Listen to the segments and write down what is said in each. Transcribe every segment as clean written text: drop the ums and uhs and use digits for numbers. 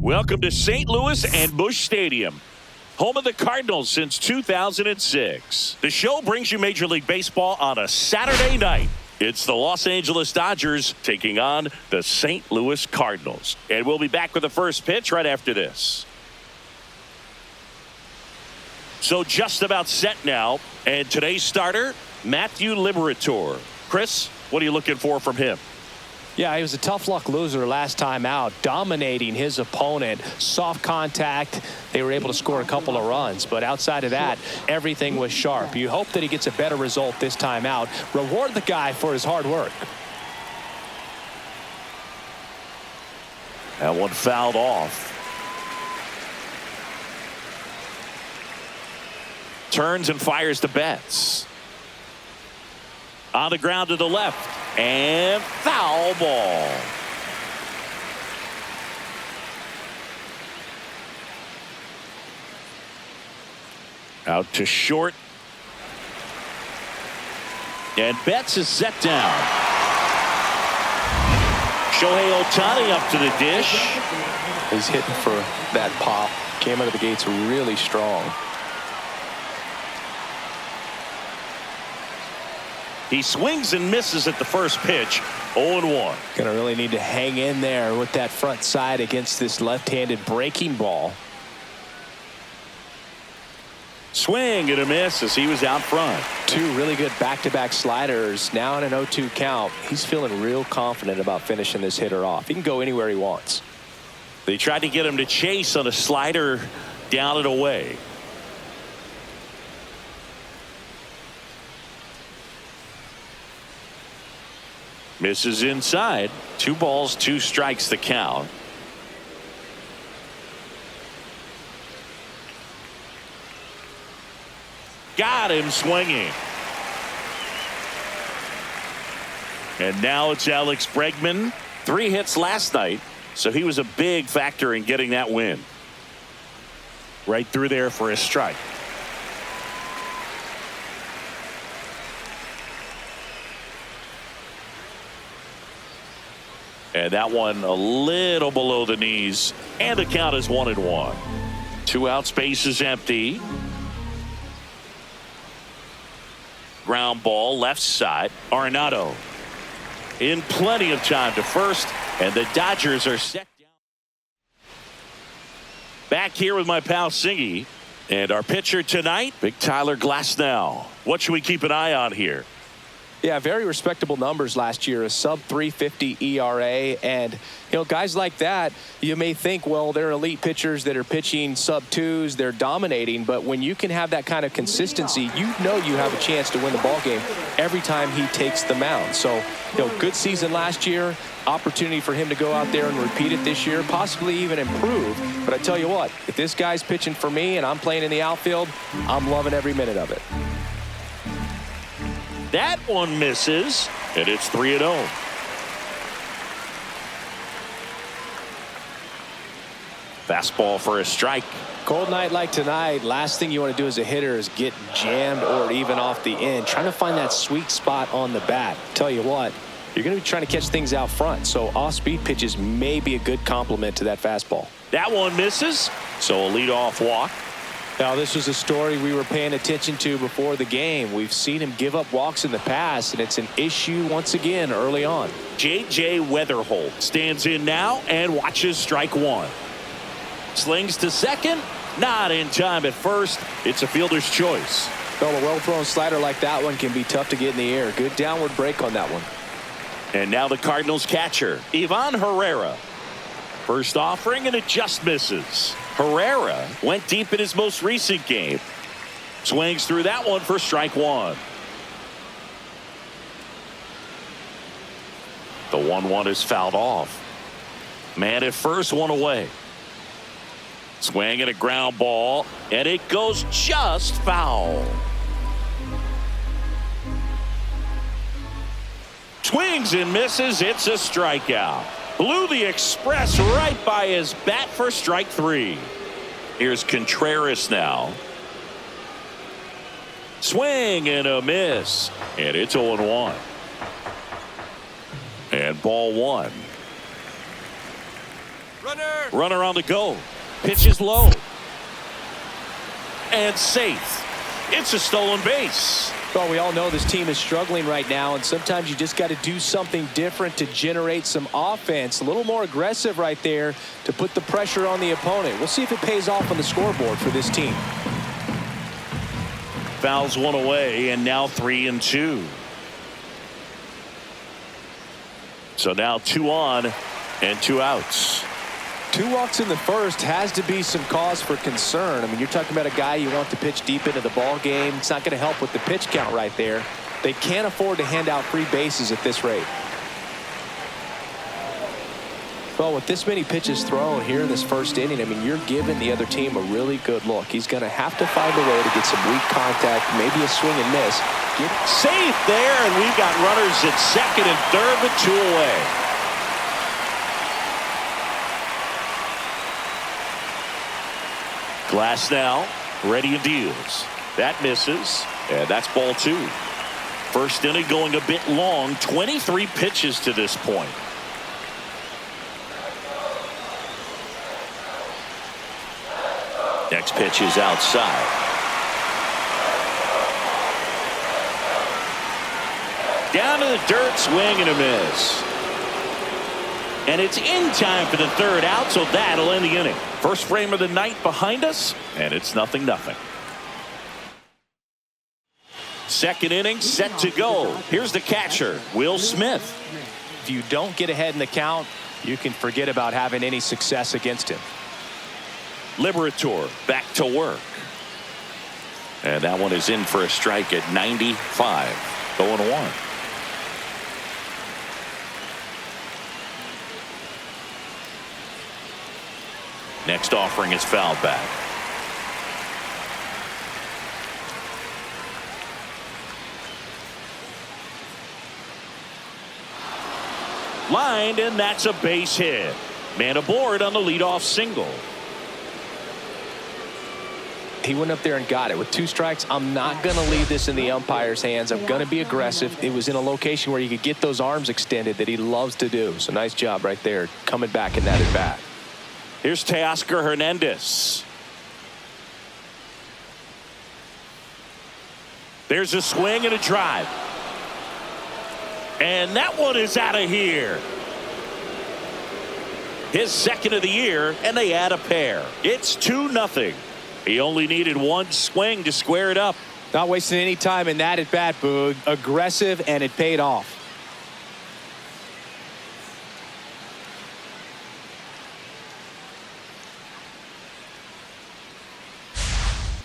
Welcome to St. Louis and Busch Stadium, home of the Cardinals since 2006. The show brings you Major League Baseball on a Saturday night. It's the Los Angeles Dodgers taking on the St. Louis Cardinals. And we'll be back with the first pitch right after this. So just about set now. And today's starter, Matthew Liberatore. Chris, what are you looking for from him? Yeah, he was a tough luck loser last time out, dominating his opponent. Soft contact. They were able to score a couple of runs. But outside of that, everything was sharp. You hope that he gets a better result this time out. Reward the guy for his hard work. That one fouled off. Turns and fires to Betts. On the ground to the left. And foul ball. Out to short. And Betts is set down. Shohei Ohtani up to the dish. He's hitting for that pop. Came out of the gates really strong. He swings and misses at the first pitch. 0-1. Gonna really need to hang in there with that front side against this left-handed breaking ball. Swing and a miss as he was out front. Two really good back-to-back sliders. Now in an 0-2 count. He's feeling real confident about finishing this hitter off. He can go anywhere he wants. They tried to get him to chase on a slider down and away. Misses inside. 2 balls, 2 strikes the count. Got him swinging. And now it's Alex Bregman. 3 hits last night, so he was a big factor in getting that win. Right through there for a strike. And that one a little below the knees. And the count is 1-1. 2 outs, base is empty. Ground ball left side. Arenado in plenty of time to first. And the Dodgers are set down. Back here with my pal Singy. And our pitcher tonight, Big Tyler Glasnow. What should we keep an eye on here? Yeah, very respectable numbers last year, a sub 350 ERA. And, you know, guys like that, you may think, well, they're elite pitchers that are pitching sub 2s, they're dominating. But when you can have that kind of consistency, you know you have a chance to win the ball game every time he takes the mound. So, you know, good season last year, opportunity for him to go out there and repeat it this year, possibly even improve. But I tell you what, if this guy's pitching for me and I'm playing in the outfield, I'm loving every minute of it. That one misses, and it's 3-0. Fastball for a strike. Cold night like tonight, last thing you want to do as a hitter is get jammed or even off the end. Trying to find that sweet spot on the bat. Tell you what, you're going to be trying to catch things out front, so off-speed pitches may be a good complement to that fastball. That one misses, so a leadoff walk. Now, this was a story we were paying attention to before the game. We've seen him give up walks in the past, and it's an issue once again early on. J.J. Weatherholt stands in now and watches strike 1. Slings to second. Not in time at first. It's a fielder's choice. Well, a well-thrown slider like that one can be tough to get in the air. Good downward break on that one. And now the Cardinals catcher, Ivan Herrera. First offering, and it just misses. Herrera went deep in his most recent game. Swings through that one for strike 1. The 1-1 is fouled off. Man at first, 1 away. Swing and a ground ball, and it goes just foul. Swings and misses. It's a strikeout. Blew the express right by his bat for strike 3. Here's Contreras now. Swing and a miss. And it's 0-1. And ball 1. Runner on the go. Pitch is low. And safe. It's a stolen base. Well, we all know this team is struggling right now, and sometimes you just got to do something different to generate some offense. A little more aggressive right there to put the pressure on the opponent. We'll see if it pays off on the scoreboard for this team. Fouls one away, and now 3-2. So now 2 on and 2 outs. 2 walks in the first has to be some cause for concern. I mean, you're talking about a guy you want to pitch deep into the ball game. It's not going to help with the pitch count right there. They can't afford to hand out free bases at this rate. Well, with this many pitches thrown here in this first inning, I mean, you're giving the other team a really good look. He's going to have to find a way to get some weak contact, maybe a swing and miss. Safe there, and we've got runners at second and third with 2 away. Glasnow ready and deals. That misses, and that's ball 2. First inning going a bit long. 23 pitches to this point. Next pitch is outside. Down to the dirt, swing and a miss. And it's in time for the 3rd out, so that'll end the inning. First frame of the night behind us, and it's 0-0. Second inning set to go. Here's the catcher, Will Smith. If you don't get ahead in the count, you can forget about having any success against him. Liberatore back to work. And that one is in for a strike at 95. 0-1. Next offering is fouled back. Lined, and that's a base hit. Man aboard on the leadoff single. He went up there and got it. With 2 strikes, I'm not going to leave this in the umpire's hands. I'm going to be aggressive. It was in a location where you could get those arms extended that he loves to do. So nice job right there, coming back in that at bat. Here's Teoscar Hernandez. There's a swing and a drive. And that one is out of here. His 2nd of the year, and they add a pair. It's 2-0. He only needed 1 swing to square it up. Not wasting any time in that at bat, Boog. Aggressive, and it paid off.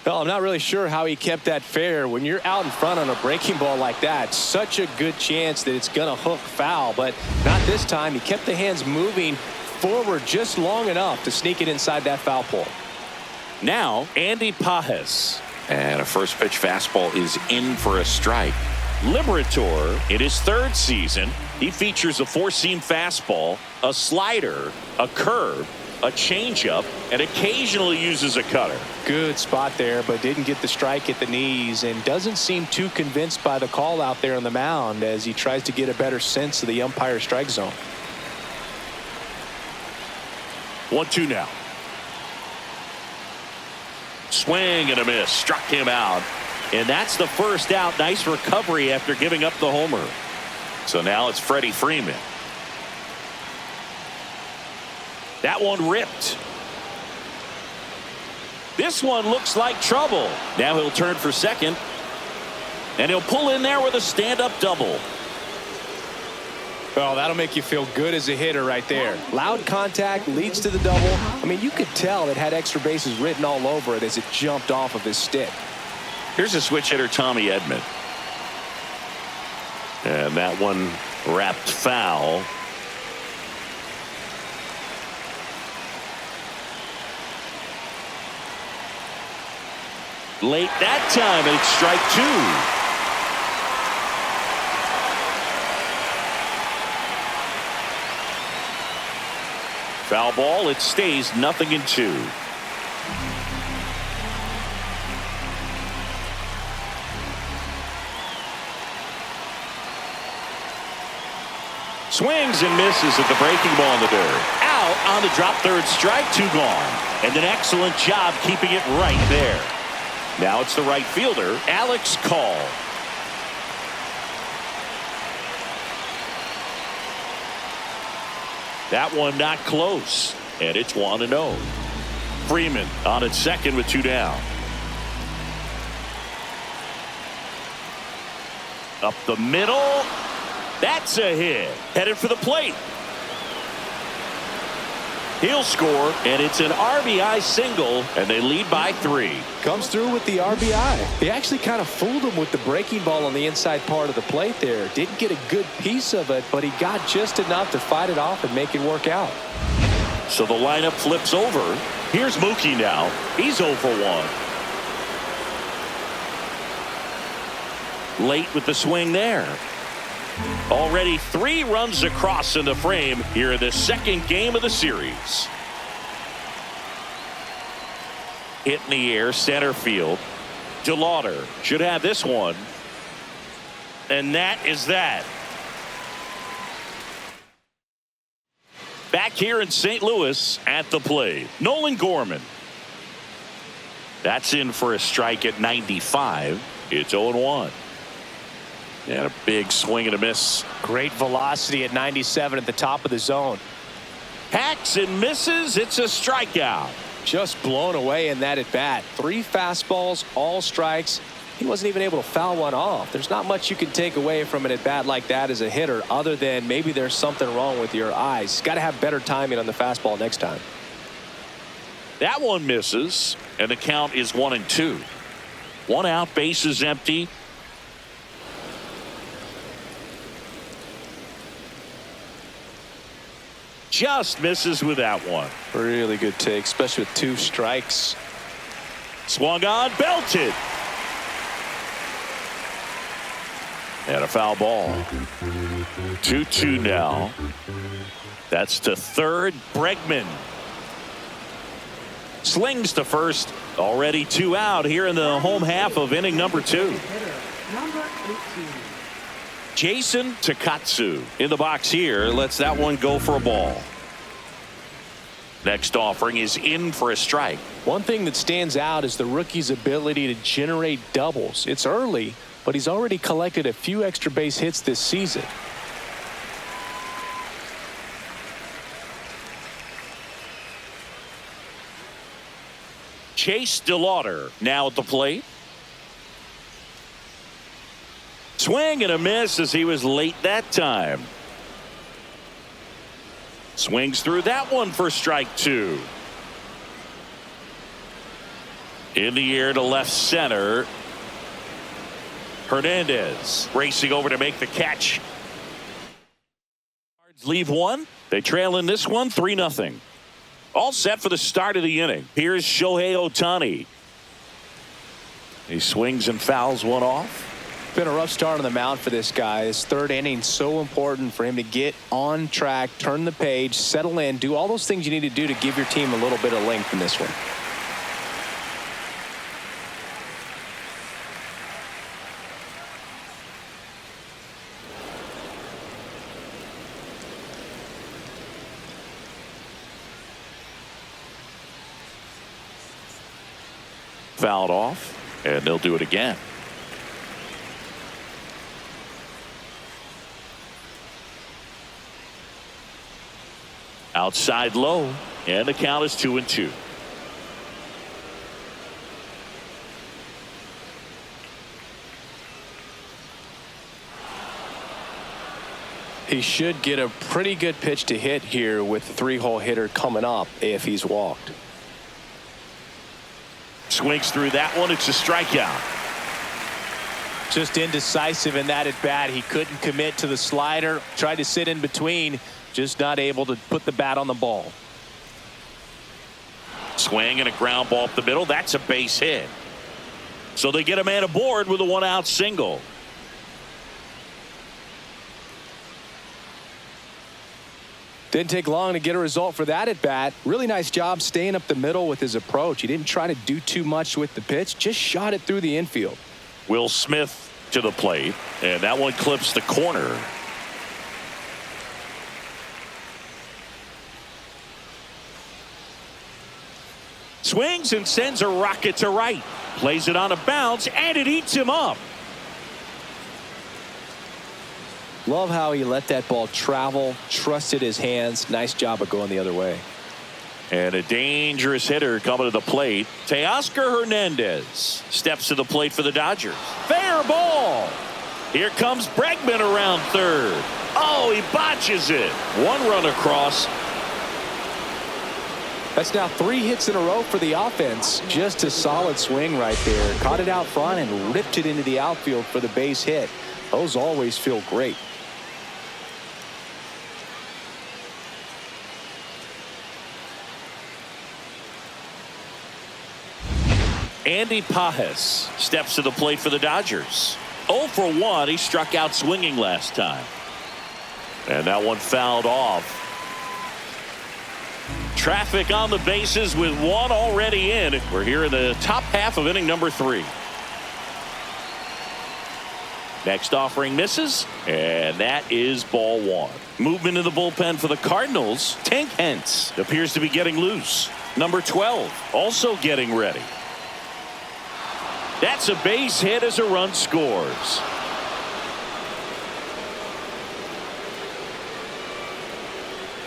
Well, I'm not really sure how he kept that fair. When you're out in front on a breaking ball like that, such a good chance that it's going to hook foul, but not this time. He kept the hands moving forward just long enough to sneak it inside that foul pole. Now, Andy Pajes. And a first pitch fastball is in for a strike. Liberatore, in his 3rd season, he features a 4-seam fastball, a slider, a curve, a changeup, and occasionally uses a cutter. Good spot there, but didn't get the strike at the knees, and doesn't seem too convinced by the call out there on the mound as he tries to get a better sense of the umpire strike zone. 1-2 now. Swing and a miss. Struck him out. And that's the first out. Nice recovery after giving up the homer. So now it's Freddie Freeman. That one ripped. This one looks like trouble. Now he'll turn for second. And he'll pull in there with a stand-up double. Well, that'll make you feel good as a hitter right there. Loud contact leads to the double. I mean, you could tell it had extra bases written all over it as it jumped off of his stick. Here's a switch hitter, Tommy Edman. And that one wrapped foul. Late that time, and it's strike 2. Foul ball. It stays 0-2. Swings and misses at the breaking ball in the dirt. Out. out on the drop. Third strike, 2 gone. And an excellent job keeping it right there. Now it's the right fielder, Alex Call. That one not close. And it's 1-0. Freeman on at second with 2 down. Up the middle. That's a hit. Headed for the plate. He'll score, and it's an RBI single, and they lead by 3. Comes through with the RBI. They actually kind of fooled him with the breaking ball on the inside part of the plate there. Didn't get a good piece of it, but he got just enough to fight it off and make it work out. So the lineup flips over. Here's Mookie now. He's 0 for 1. Late with the swing there. Already 3 runs across in the frame here in the second game of the series. Hit in the air, center field. Liberatore should have this one. And that is that. Back here in St. Louis at the plate, Nolan Gorman. That's in for a strike at 95. It's 0-1. And a big swing and a miss. Great velocity at 97 at the top of the zone. Hacks and misses. It's a strikeout. Just blown away in that at bat. 3 fastballs, all strikes. He wasn't even able to foul one off. There's not much you can take away from an at bat like that as a hitter, other than maybe there's something wrong with your eyes. Got to have better timing on the fastball next time. That one misses, and the count is 1-2. 1 out, bases empty. Just misses with that one. Really good take, especially with 2 strikes. Swung on, belted. And a foul ball. 2-2 now. That's to third. Bregman slings to first. Already 2 out here in the home half of inning number 2. Jason Takatsu in the box here. Lets that one go for a ball. Next offering is in for a strike. One thing that stands out is the rookie's ability to generate doubles. It's early, but he's already collected a few extra base hits this season. Chase Liberatore now at the plate. Swing and a miss as he was late that time. Swings through that one for strike 2. In the air to left center. Hernandez racing over to make the catch. Leave one. They trail in this one 3-0. All set for the start of the inning. Here's Shohei Ohtani. He swings and fouls one off. Been a rough start on the mound for this guy. His 3rd inning, so important for him to get on track, turn the page, settle in, do all those things you need to do to give your team a little bit of length in this one. Fouled off, and they'll do it again. Outside low, and the count is 2-2. He should get a pretty good pitch to hit here with the 3-hole hitter coming up if he's walked. Swings through that one. It's a strikeout. Just indecisive in that at bat. He couldn't commit to the slider. Tried to sit in between. Just not able to put the bat on the ball. Swing and a ground ball up the middle. That's a base hit. So they get a man aboard with a 1-out single. Didn't take long to get a result for that at bat. Really nice job staying up the middle with his approach. He didn't try to do too much with the pitch. Just shot it through the infield. Will Smith to the plate, and that one clips the corner. Swings and sends a rocket to right. Plays it on a bounce, and it eats him up. Love how he let that ball travel, trusted his hands. Nice job of going the other way. And a dangerous hitter coming to the plate. Teoscar Hernandez steps to the plate for the Dodgers. Fair ball. Here comes Bregman around third. Oh, he botches it. One run across. That's now 3 hits in a row for the offense. Just a solid swing right there. Caught it out front and ripped it into the outfield for the base hit. Those always feel great. Andy Pajes steps to the plate for the Dodgers. 0 for 1. He struck out swinging last time. And that one fouled off. Traffic on the bases with one already in. We're here in the top half of inning number 3. Next offering misses, and that is ball 1. Movement in the bullpen for the Cardinals. Tink Hence appears to be getting loose. Number 12 also getting ready. That's a base hit as a run scores.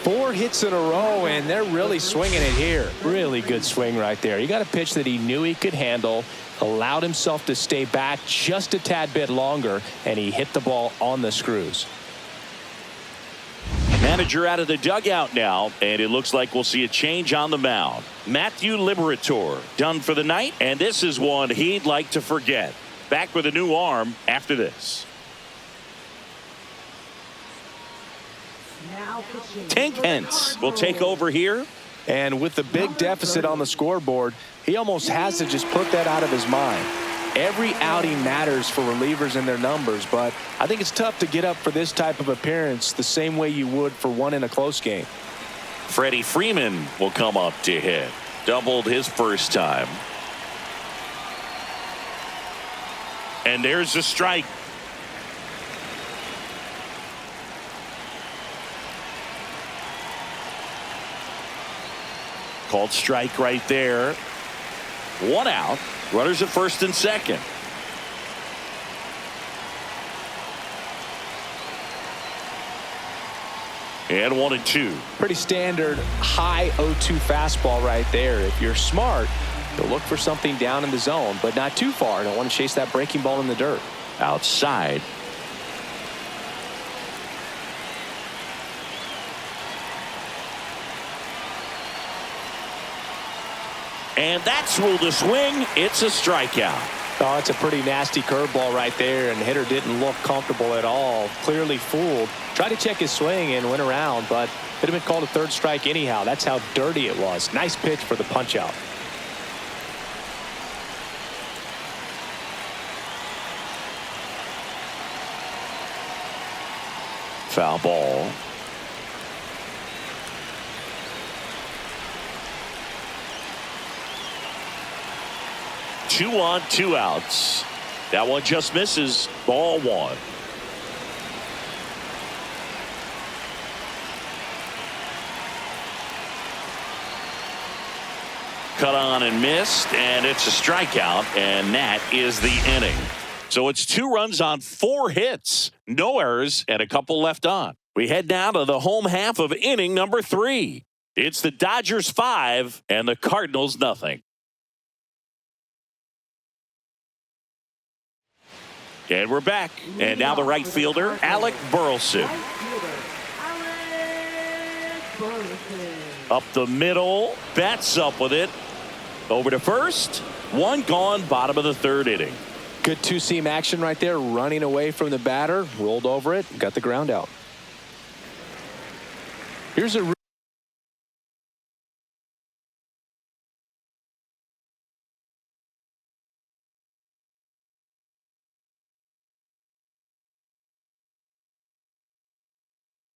Four hits in a row, and they're really swinging it here. Really good swing right there. He got a pitch that he knew he could handle, allowed himself to stay back just a tad bit longer, and he hit the ball on the screws. Manager out of the dugout now, and it looks like we'll see a change on the mound. Matthew Liberatore done for the night, and this is one he'd like to forget. Back with a new arm after this. Tink Hence will take over here. And with the big deficit on the scoreboard, he almost has to just put that out of his mind. Every outing matters for relievers and their numbers, but I think it's tough to get up for this type of appearance the same way you would for one in a close game. Freddie Freeman will come up to hit. Doubled his first time. And there's a strike. Called strike right there. One out. Runners at first and second. And 1 and 2. Pretty standard high 0-2 fastball right there. If you're smart, you'll look for something down in the zone, but not too far. Don't want to chase that breaking ball in the dirt. Outside. And that's ruled a swing. It's a strikeout. Oh, it's a pretty nasty curveball right there, and the hitter didn't look comfortable at all. Clearly fooled. Tried to check his swing and went around, but it had been called a third strike anyhow. That's how dirty it was. Nice pitch for the punch out. Foul ball. Two on, 2 outs. That one just misses. Ball 1. Cut on and missed, and it's a strikeout, and that is the inning. So it's 2 runs on 4 hits, no errors, and a couple left on. We head now to the home half of inning number 3. It's the Dodgers 5 and the Cardinals nothing. And we're back. And now the right fielder, Alec Burleson. Up the middle. Bats up with it. Over to first. One gone, bottom of the 3rd inning. Good 2-seam action right there. Running away from the batter. Rolled over it. Got the ground out. Here's a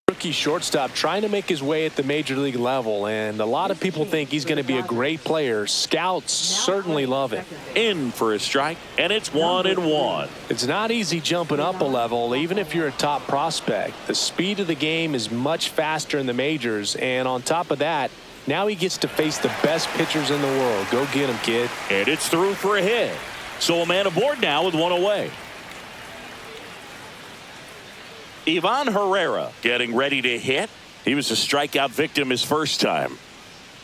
rookie shortstop trying to make his way at the major league level, and a lot of people think he's going to be a great player. Scouts certainly love it. In for a strike, and it's 1 and 1. It's not easy jumping up a level, even if you're a top prospect. The speed of the game is much faster in the majors, and on top of that, Now he gets to face the best pitchers in the world. Go get him, kid. And it's through for a hit. So a man aboard now with one away. Ivan Herrera getting ready to hit. He was a strikeout victim his first time.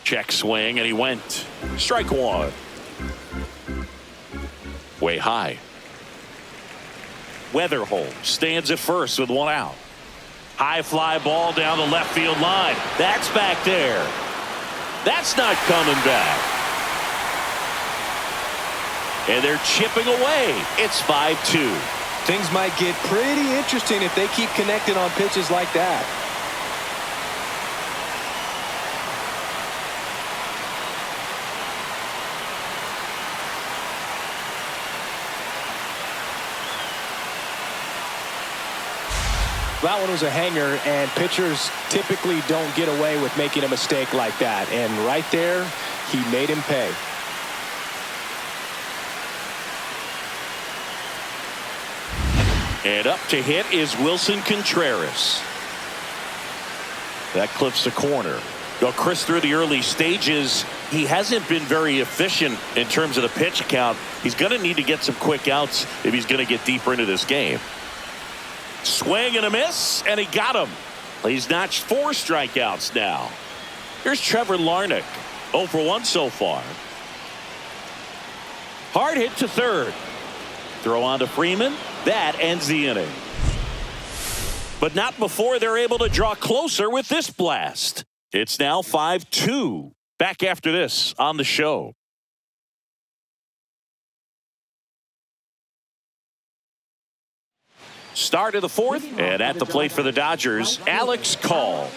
Check swing, and he went. Strike one. Way high. Weatherhold stands at first with one out. High fly ball down the left field line. That's back there. That's not coming back. And they're chipping away. It's 5-2. Things might get pretty interesting if they keep connecting on pitches like that. That one was a hanger, and pitchers typically don't get away with making a mistake like that. And right there, he made him pay. And up to hit is Wilson Contreras. That clips the corner. Well, Chris, through the early stages, he hasn't been very efficient in terms of the pitch count. He's going to need to get some quick outs if he's going to get deeper into this game. Swing and a miss, and he got him. He's notched 4 strikeouts now. Here's Trevor Larnach, 0 for 1 so far. Hard hit to third. Throw on to Freeman. That ends the inning. But not before they're able to draw closer with this blast. It's now 5-2. Back after this on the show. Start of the fourth, and at the plate for the Dodgers, Alex Call.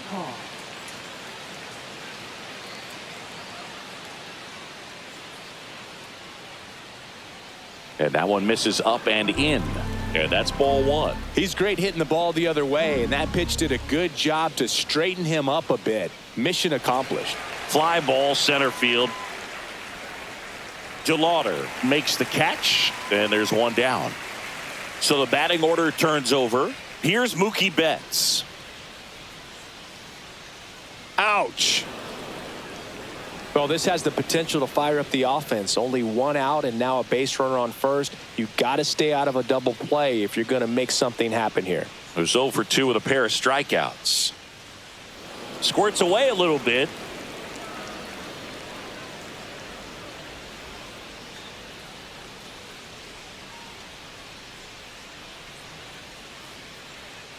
And that one misses up and in. And that's ball one. He's great hitting the ball the other way, and that pitch did a good job to straighten him up a bit. Mission accomplished. Fly ball center field. Liberatore makes the catch, and there's one down. So the batting order turns over. Here's Mookie Betts. Ouch. Well, this has the potential to fire up the offense. Only one out and now a base runner on first. You've got to stay out of a double play if you're going to make something happen here. It was 0 for 2 with a pair of strikeouts. Squirts away a little bit.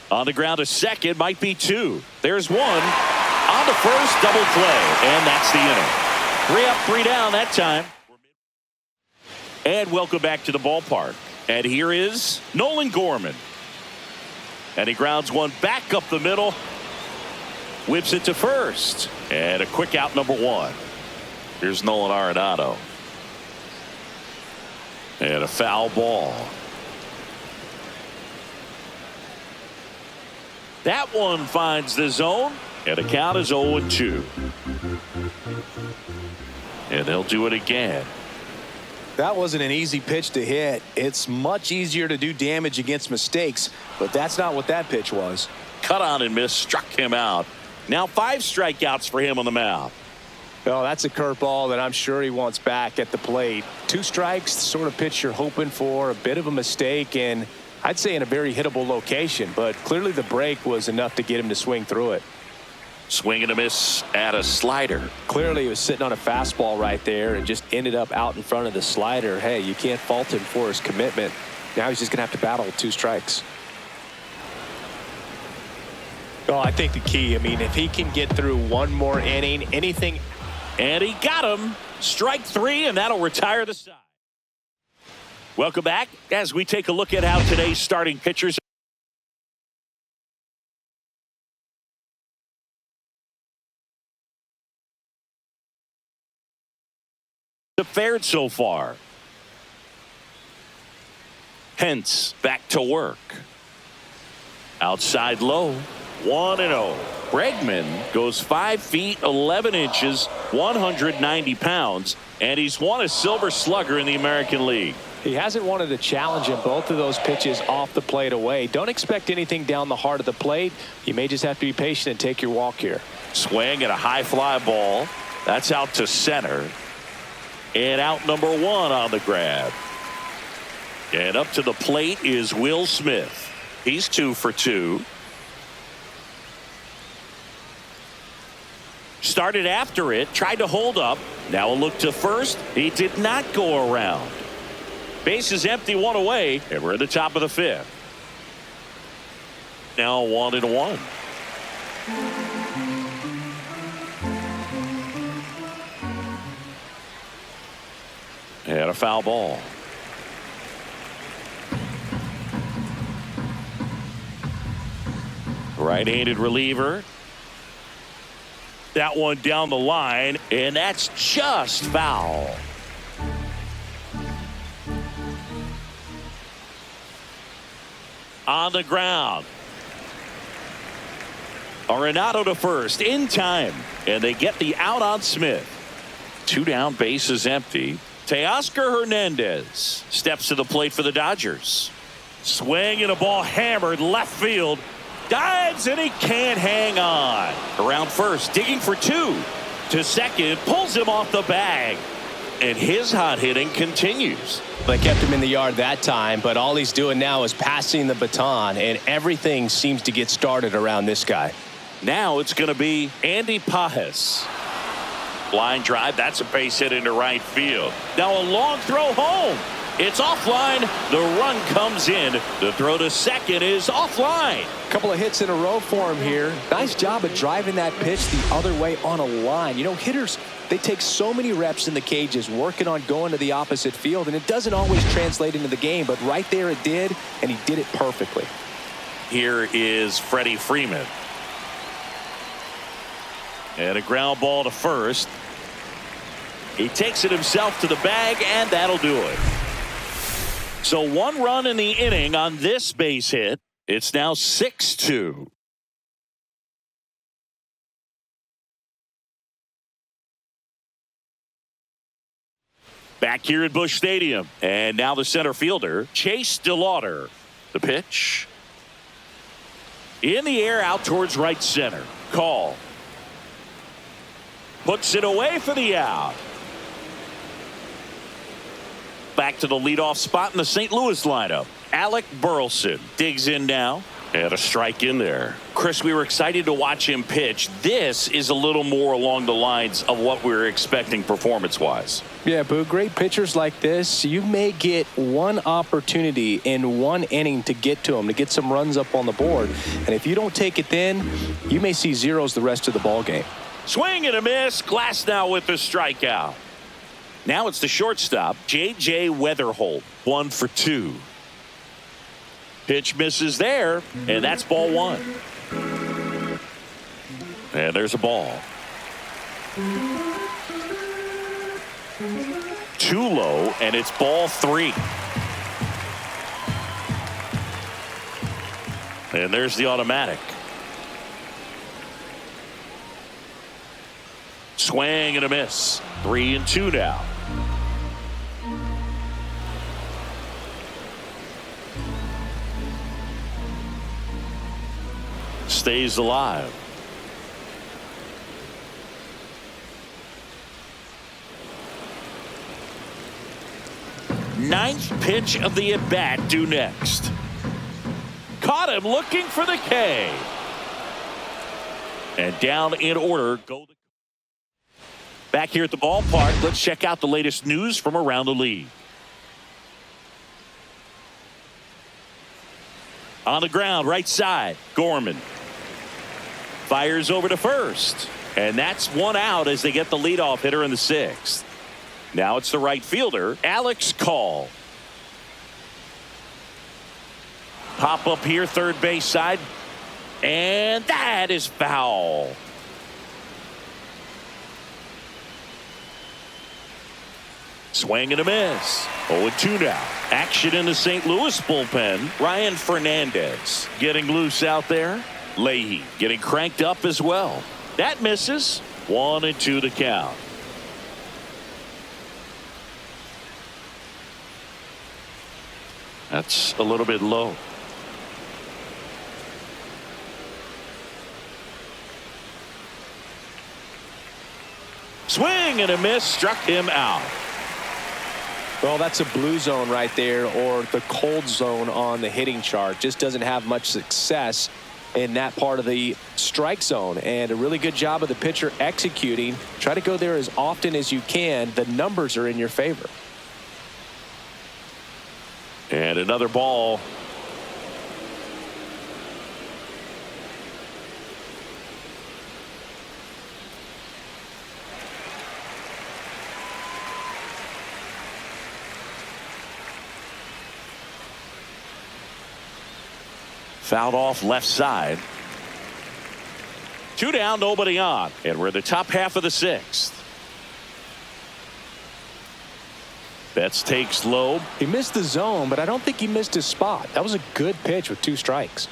On the ground to second, might be 2. There's 1. On the first, double play, and that's the inning. 3 up, 3 down that time. And welcome back to the ballpark. And here is Nolan Gorman. And he grounds one back up the middle. Whips it to first. And a quick out, number 1. Here's Nolan Arenado. And a foul ball. That one finds the zone, and the count is 0-2. And they'll do it again. That wasn't an easy pitch to hit. It's much easier to do damage against mistakes, but that's not what that pitch was. Cut on and miss, struck him out. Now 5 strikeouts for him on the mound. Well, that's a curveball that I'm sure he wants back at the plate. 2 strikes, the sort of pitch you're hoping for, a bit of a mistake, and I'd say in a very hittable location, but clearly the break was enough to get him to swing through it. Swing and a miss at a slider. Clearly he was sitting on a fastball right there and just ended up out in front of the slider. Hey, you can't fault him for his commitment. Now he's just going to have to battle with 2 strikes. Well, I think the key, if he can get through one more inning, anything. And he got him. Strike 3, and that'll retire the side. Welcome back as we take a look at how today's starting pitchers have fared so far. Hence back to work. Outside low, 1-0. Bregman goes 5 feet 11 inches, 190 pounds, and he's won a Silver Slugger in the American League. He hasn't wanted to challenge him. Both of those pitches off the plate away. Don't expect anything down the heart of the plate. You may just have to be patient and take your walk here. Swing and a high fly ball. That's out to center. And out number one on the grab. And up to the plate is Will Smith. He's 2 for 2. Started after it, tried to hold up. Now a look to first. He did not go around. Base is empty, 1 away, and we're at the top of the 5th. Now 1-1. And a foul ball. Right-handed reliever. That one down the line, and that's just foul. On the ground. Arenado to first in time, and they get the out on Smith. 2 down, base is empty. Teoscar Hernandez steps to the plate for the Dodgers. Swing and a ball hammered left field. Dives and he can't hang on. Around first, digging for 2. To second, pulls him off the bag. And his hot hitting continues. They kept him in the yard that time, but all he's doing now is passing the baton, and everything seems to get started around this guy. Now it's going to be Andy Pajes. Line drive, that's a base hit into right field. Now a long throw home. It's offline. The run comes in. The throw to second is offline. A couple of hits in a row for him here. Nice job of driving that pitch the other way on a line. You know, hitters, they take so many reps in the cages working on going to the opposite field, and it doesn't always translate into the game, but right there it did, and he did it perfectly. Here is Freddie Freeman. And a ground ball to first. He takes it himself to the bag, and that'll do it. So 1 run in the inning on this base hit. It's now 6-2. Back here at Busch Stadium. And now the center fielder, Chase DeLauder. The pitch. In the air out towards right center. Call. Puts it away for the out. Back to the leadoff spot in the St. Louis lineup. Alec Burleson digs in now. And a strike in there. Chris, we were excited to watch him pitch. This is a little more along the lines of what we were expecting performance-wise. Yeah, Boo, great pitchers like this, you may get one opportunity in one inning to get to them, to get some runs up on the board. And if you don't take it then, you may see zeros the rest of the ball game. Swing and a miss. Glasnow with the strikeout. Now it's the shortstop, J.J. Weatherholt, 1 for 2. Pitch misses there, and that's ball 1. And there's a ball. Too low, and it's ball 3. And there's the automatic. Swing and a miss. 3-2 now. Stays alive. Ninth pitch of the at-bat due next. Caught him looking for the K. And down in order go the. Back here at the ballpark, let's check out the latest news from around the league. On the ground, right side, Gorman. Fires over to first. And that's 1 out as they get the leadoff hitter in the 6th. Now it's the right fielder, Alex Call. Pop up here, third base side. And that is foul. Swing and a miss. 0-2 now. Action in the St. Louis bullpen. Ryan Fernandez getting loose out there. Leahy getting cranked up as well. That misses. 1-2 to count. That's a little bit low. Swing and a miss, struck him out. Well, that's a blue zone right there, or the cold zone on the hitting chart. Just doesn't have much success in that part of the strike zone, and a really good job of the pitcher executing. Try to go there as often as you can. The numbers are in your favor. And another ball. Fouled off left side. 2 down, nobody on. And we're in the top half of the 6th. Betts takes low. He missed the zone, but I don't think he missed his spot. That was a good pitch with 2 strikes.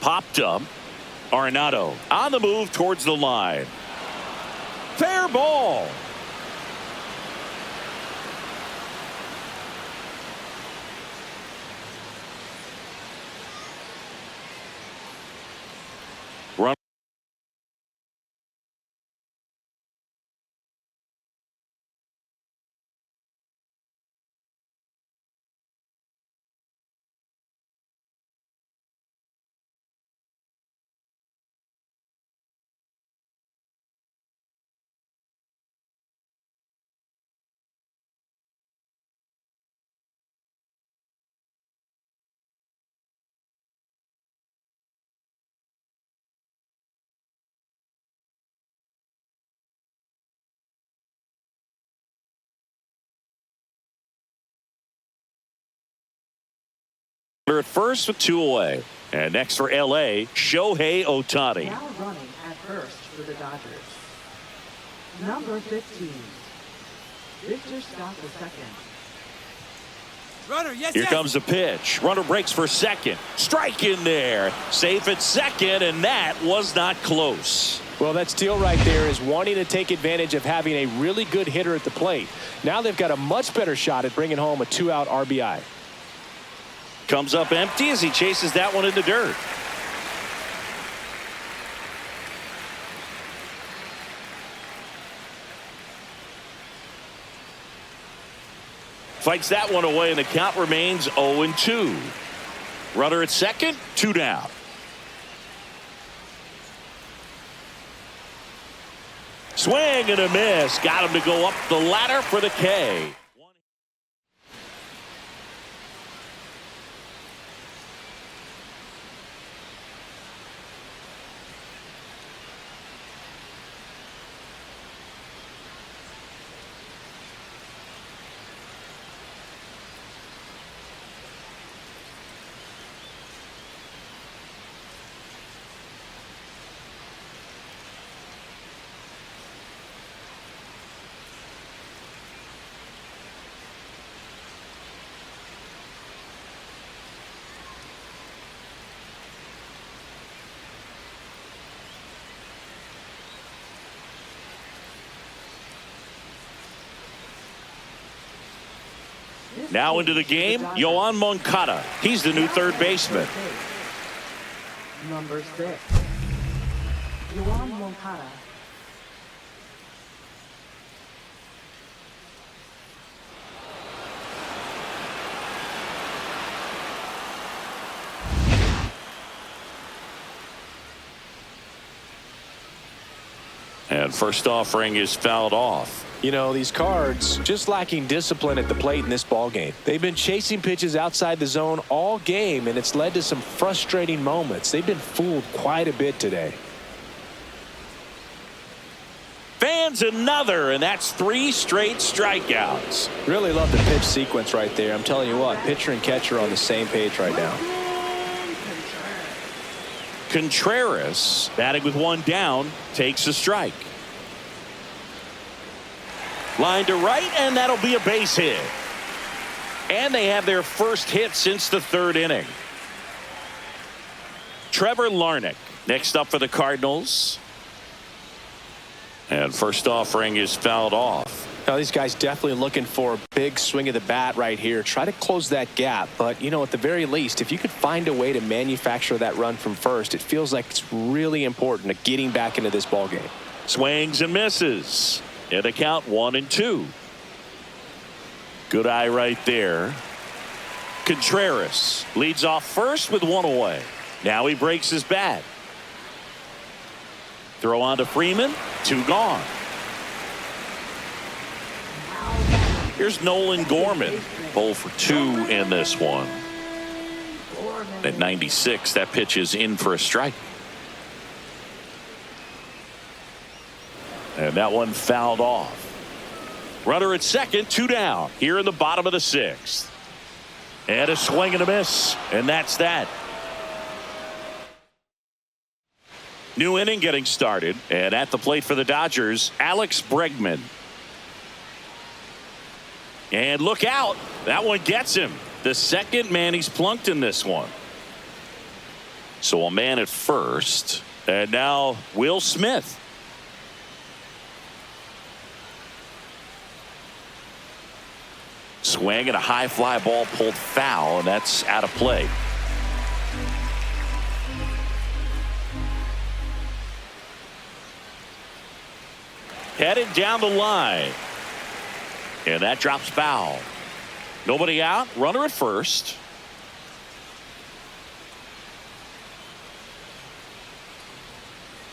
Popped up. Arenado on the move towards the line. Fair ball. Run. At first with 2 away. And next for LA, Shohei Ohtani. Now running at first for the Dodgers. Number 15. Victor Scott II. Runner, yes, Here yes. comes the pitch. Runner breaks for second. Strike in there. Safe at second, and that was not close. Well, that steal right there is wanting to take advantage of having a really good hitter at the plate. Now they've got a much better shot at bringing home a 2-out RBI. Comes up empty as he chases that one in the dirt. Fights that one away, and the count remains 0-2. Runner at second, 2 down. Swing and a miss. Got him to go up the ladder for the K. Now into the game, Yoan Moncada. He's the new third baseman. Number 6. Yoan Moncada. And first offering is fouled off. You know, these Cards just lacking discipline at the plate in this ball game. They've been chasing pitches outside the zone all game, and it's led to some frustrating moments. They've been fooled quite a bit today. Fans another, and that's 3 straight strikeouts. Really love the pitch sequence right there. I'm telling you what, pitcher and catcher are on the same page right now. Contreras, batting with 1 down, takes a strike. Line to right, and that'll be a base hit. And they have their first hit since the 3rd inning. Trevor Larnach next up for the Cardinals. And first offering is fouled off. Now, these guys definitely looking for a big swing of the bat right here. Try to close that gap. But, you know, at the very least, if you could find a way to manufacture that run from first, it feels like it's really important to getting back into this ball game. Swings and misses. And a count 1-2. Good eye right there. Contreras leads off first with one away. Now he breaks his bat. Throw on to Freeman. 2 gone. Here's Nolan Gorman. 0 for 2 in this one. At 96, that pitch is in for a strike. And that one fouled off. Runner at second, 2 down. Here in the bottom of the 6th. And a swing and a miss. And that's that. New inning getting started. And at the plate for the Dodgers, Alex Bregman. And look out. That one gets him. The second man he's plunked in this one. So a man at first. And now Will Smith. Swing and a high fly ball pulled foul, and that's out of play. Headed down the line. And that drops foul. Nobody out. Runner at first.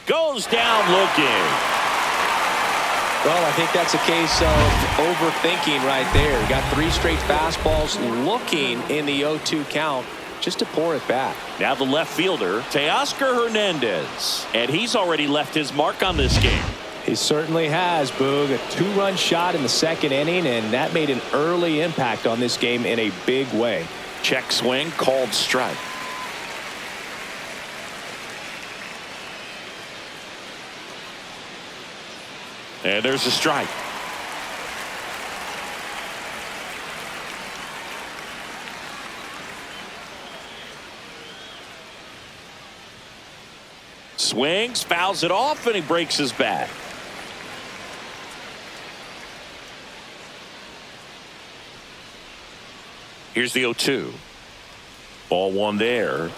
Goes down looking. Well, I think that's a case of overthinking right there. Got 3 straight fastballs looking in the 0-2 count just to pour it back. Now the left fielder, Teoscar Hernandez. And he's already left his mark on this game. He certainly has, Boog. A 2-run shot in the 2nd inning, and that made an early impact on this game in a big way. Check swing, called strike. And there's a strike. Swings, fouls it off, and he breaks his bat. Here's the 0-2. Ball 1 there.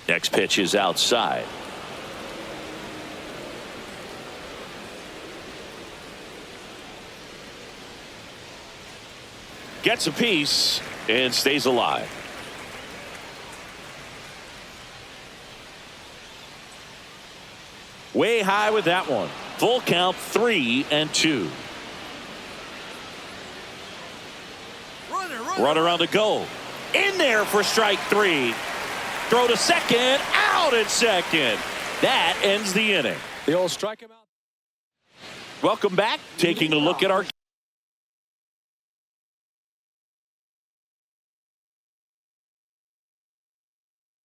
Next pitch is outside. Gets a piece and stays alive. Way high with that one. Full count, 3-2. Runner on the go. In there for strike 3. Throw to second, out at second. That ends the inning. The old strike him out. Welcome back. Taking a look at our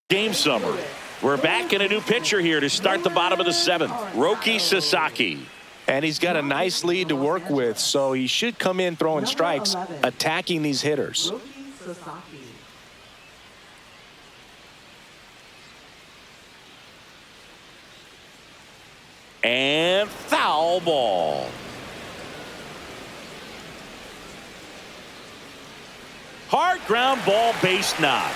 game summary. We're back in a new pitcher here to start the bottom of the 7th. Roki Sasaki. And he's got a nice lead to work with, so he should come in throwing strikes, attacking these hitters. And foul ball. Hard ground ball, base knock.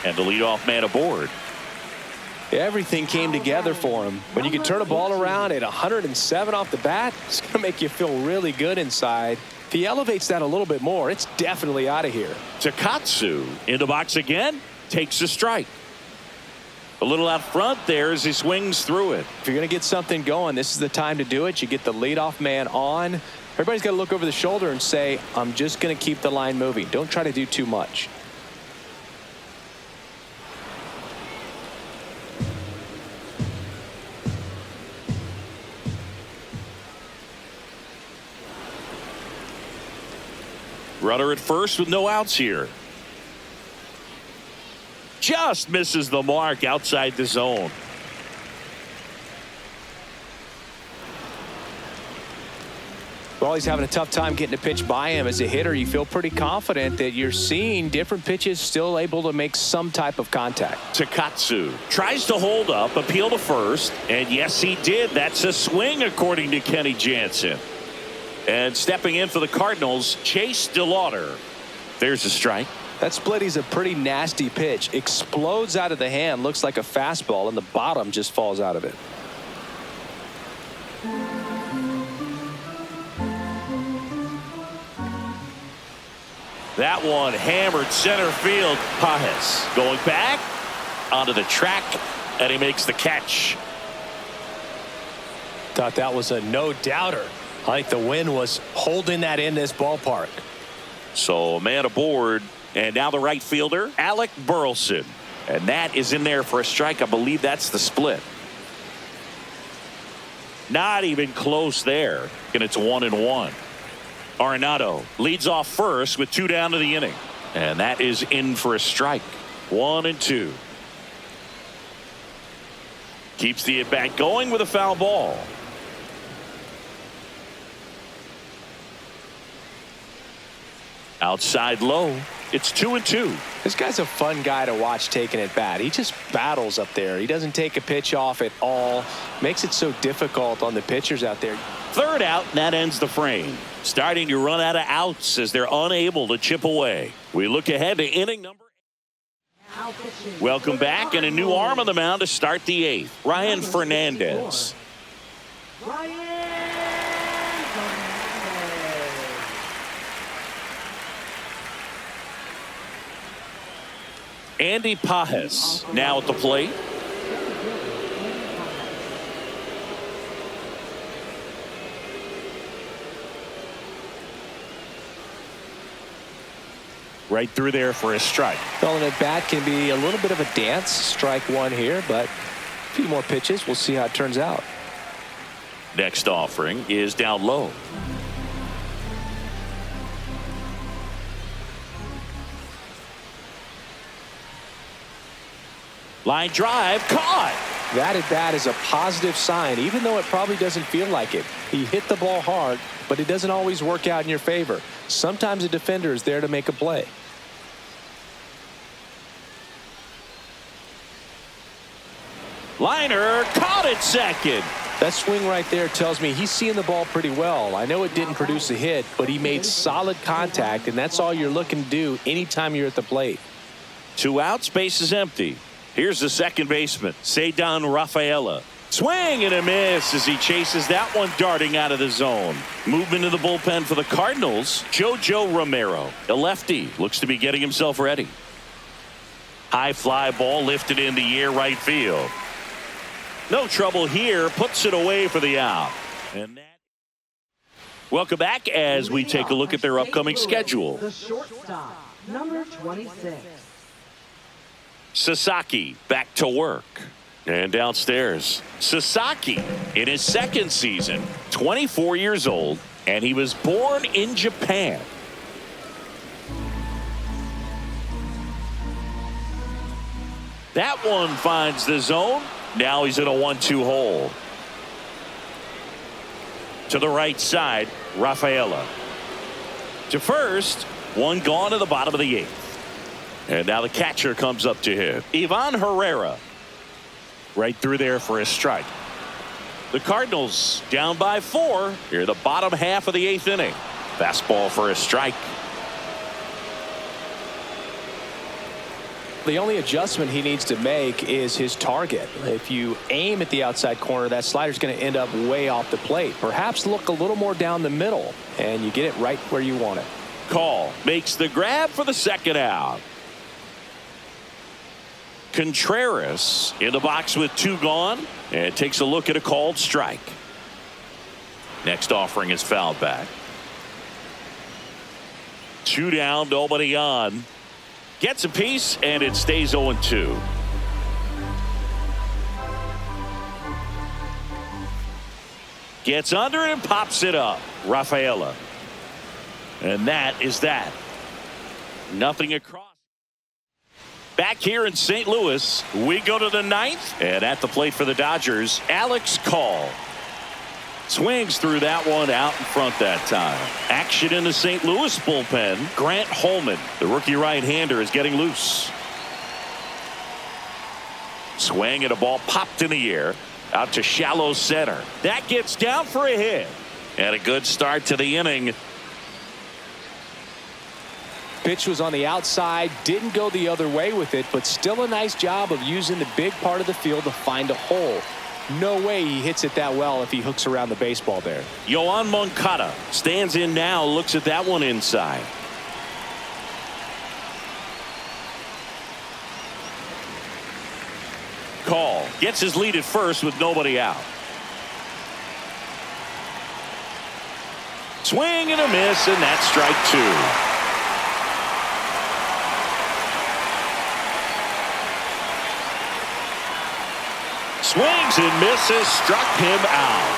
And the leadoff man aboard. Everything came together for him. When you can turn a ball around at 107 off the bat, it's going to make you feel really good inside. If he elevates that a little bit more, it's definitely out of here. Takatsu in the box again, takes a strike. A little out front there as he swings through it. If you're going to get something going, this is the time to do it. You get the leadoff man on. Everybody's got to look over the shoulder and say, I'm just going to keep the line moving. Don't try to do too much. Runner at first with no outs here. Just misses the mark outside the zone. Well, he's having a tough time getting a pitch by him. As a hitter, you feel pretty confident that you're seeing different pitches still able to make some type of contact. Takatsu tries to hold up, appeal to first, and yes, he did. That's a swing, according to Kenny Jansen. And stepping in for the Cardinals, Chase Delauder. There's a strike. That split is a pretty nasty pitch. Explodes out of the hand, looks like a fastball, and the bottom just falls out of it. That one hammered center field. Pajes going back onto the track, and he makes the catch. Thought that was a no-doubter. I think the wind was holding that in this ballpark. So a man aboard, and now the right fielder, Alec Burleson. And that is in there for a strike. I believe that's the split. Not even close there, and it's 1-1. Arenado leads off first with 2 down to the inning. And that is in for a strike. 1-2. Keeps the at-bat going with a foul ball. Outside low. It's 2-2. This guy's a fun guy to watch taking at bat. He just battles up there. He doesn't take a pitch off at all. Makes it so difficult on the pitchers out there. Third out, and that ends the frame. Starting to run out of outs as they're unable to chip away. We look ahead to inning number 8. Welcome back, and a new arm on the mound to start the 8th. Ryan Fernandez. Andy Pajes now at the plate. Right through there for a strike. Well, an at bat can be a little bit of a dance. Strike one here, but a few more pitches. We'll see how it turns out. Next offering is down low. Line drive, caught. That at bat is a positive sign, even though it probably doesn't feel like it. He hit the ball hard, but it doesn't always work out in your favor. Sometimes a defender is there to make a play. Liner caught at second. That swing right there tells me he's seeing the ball pretty well. I know it didn't produce a hit, but he made solid contact, and that's all you're looking to do anytime you're at the plate. 2 outs, base is empty. Here's the second baseman, Ceddanne Rafaela. Swing and a miss as he chases that one darting out of the zone. Movement in the bullpen for the Cardinals, JoJo Romero. A lefty looks to be getting himself ready. High fly ball lifted in the air right field. No trouble here, puts it away for the out. And that. Welcome back as we take a look at their upcoming schedule. The shortstop, number 26. Sasaki back to work. And downstairs, Sasaki in his second season, 24 years old, and he was born in Japan. That one finds the zone. Now he's in a 1-2 hole. To the right side, Rafaela. To first, one gone to the bottom of the 8th. And now the catcher comes up to him. Ivan Herrera. Right through there for a strike. The Cardinals down by 4 here, the bottom half of the 8th inning. Fastball for a strike. The only adjustment he needs to make is his target. If you aim at the outside corner, that slider's going to end up way off the plate. Perhaps look a little more down the middle, and you get it right where you want it. Call makes the grab for the second out. Contreras in the box with 2 gone, and takes a look at a called strike. Next offering is fouled back. 2 down, nobody on. Gets a piece, and it stays 0-2. Gets under it and pops it up. Rafaela. And that is that. Nothing across. Back here in St. Louis, we go to the 9th, and at the plate for the Dodgers, Alex Call. Swings through that one out in front that time. Action in the St. Louis bullpen. Grant Holman, the rookie right-hander, is getting loose. Swing and a ball popped in the air out to shallow center. That gets down for a hit. And a good start to the inning. Pitch was on the outside, didn't go the other way with it, but still a nice job of using the big part of the field to find a hole. No way he hits it that well if he hooks around the baseball there. Yoan Moncada stands in now, looks at that one inside. Call gets his lead at first with nobody out. Swing and a miss, and that's strike two. Swings and misses, struck him out.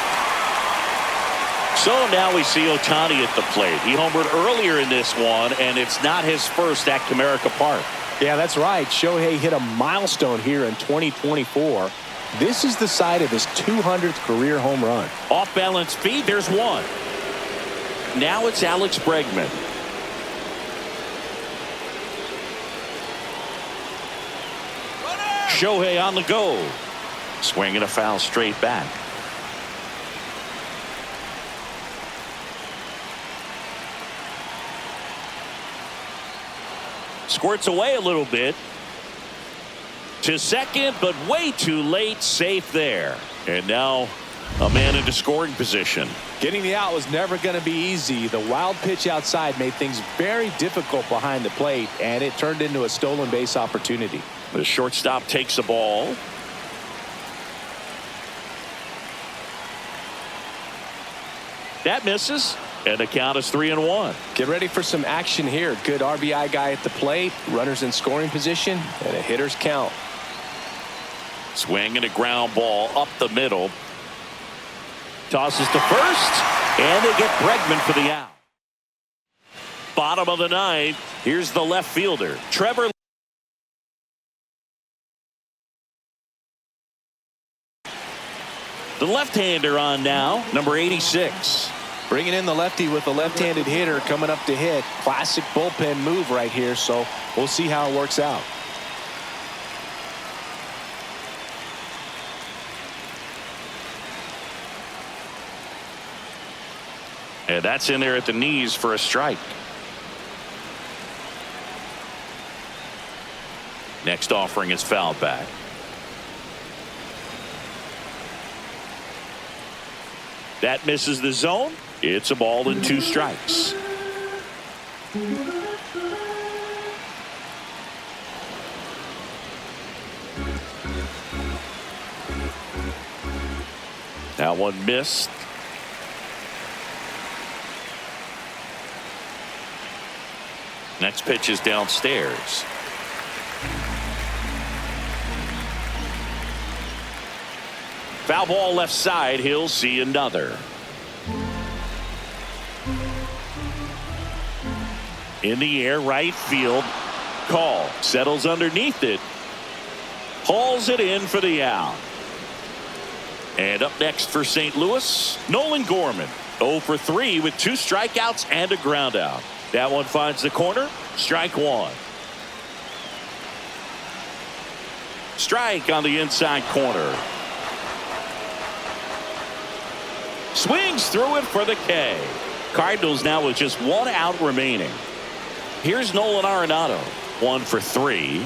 So now we see Ohtani at the plate. He homered earlier in this one, and it's not his first at Comerica Park. Yeah, that's right. Shohei hit a milestone here in 2024. This is the site of his 200th career home run. Off balance feed, there's one. Now it's Alex Bregman. Shohei on the go. Swinging a foul straight back. Squirts away a little bit. To second, but way too late. Safe there. And now a man into scoring position. Getting the out was never going to be easy. The wild pitch outside made things very difficult behind the plate, and it turned into a stolen base opportunity. The shortstop takes the ball. That misses, and the count is 3-1. Get ready for some action here. Good RBI guy at the plate, runners in scoring position, and a hitter's count. Swing and a ground ball up the middle. Tosses to first, and they get Bregman for the out. Bottom of the ninth. Here's the left fielder, Trevor. The left-hander on now, number 86. Bringing in the lefty with a left-handed hitter coming up to hit. Classic bullpen move right here, so we'll see how it works out. And that's in there at the knees for a strike. Next offering is fouled back. That misses the zone. It's a ball and 2 strikes. That one missed. Next pitch is downstairs. Foul ball left side. He'll see another. In the air, right field. Call. Settles underneath it. Hauls it in for the out. And up next for St. Louis, Nolan Gorman. 0 for 3 with 2 strikeouts and a ground out. That one finds the corner. Strike one. Strike on the inside corner. Swings through it for the K. Cardinals now with just 1 out remaining. Here's Nolan Arenado. 1 for 3.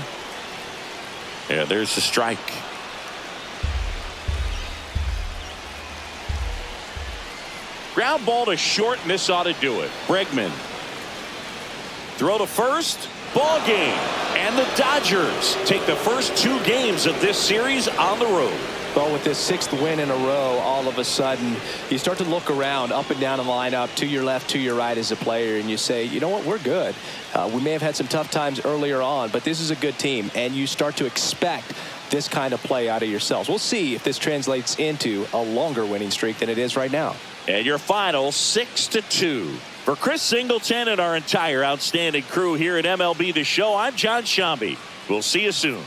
Yeah, there's the strike. Ground ball to short, and this ought to do it. Bregman. Throw to first. Ball game. And the Dodgers take the first 2 games of this series on the road. Well, with this 6th win in a row, all of a sudden, you start to look around up and down the lineup, to your left, to your right as a player, and you say, you know what, we're good. We may have had some tough times earlier on, but this is a good team, and you start to expect this kind of play out of yourselves. We'll see if this translates into a longer winning streak than it is right now. And your final 6-2. For Chris Singleton and our entire outstanding crew here at MLB The Show, I'm John Shambi. We'll see you soon.